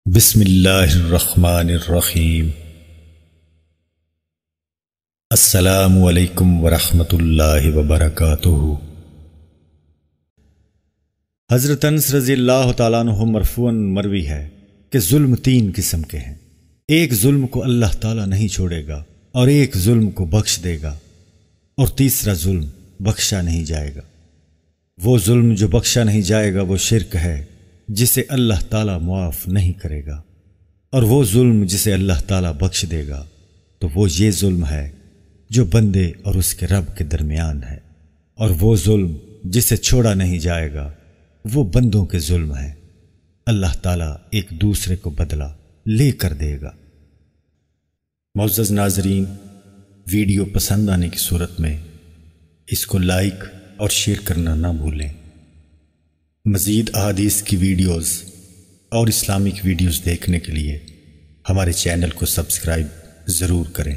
بسم اللہ الرحمن الرحیم۔ السلام علیکم ورحمۃ اللہ وبرکاتہ۔ حضرت انس رضی اللہ تعالیٰ عنہ مرفوعاً مروی ہے کہ ظلم تین قسم کے ہیں۔ ایک ظلم کو اللہ تعالیٰ نہیں چھوڑے گا، اور ایک ظلم کو بخش دے گا، اور تیسرا ظلم بخشا نہیں جائے گا۔ وہ ظلم جو بخشا نہیں جائے گا وہ شرک ہے جسے اللہ تعالیٰ معاف نہیں کرے گا، اور وہ ظلم جسے اللہ تعالیٰ بخش دے گا تو وہ یہ ظلم ہے جو بندے اور اس کے رب کے درمیان ہے، اور وہ ظلم جسے چھوڑا نہیں جائے گا وہ بندوں کے ظلم ہے۔ اللہ تعالیٰ ایک دوسرے کو بدلہ لے کر دے گا۔ معزز ناظرین، ویڈیو پسند آنے کی صورت میں اس کو لائک اور شیئر کرنا نہ بھولیں۔ مزید احادیث کی ویڈیوز اور اسلامک ویڈیوز دیکھنے کے لیے ہمارے چینل کو سبسکرائب ضرور کریں۔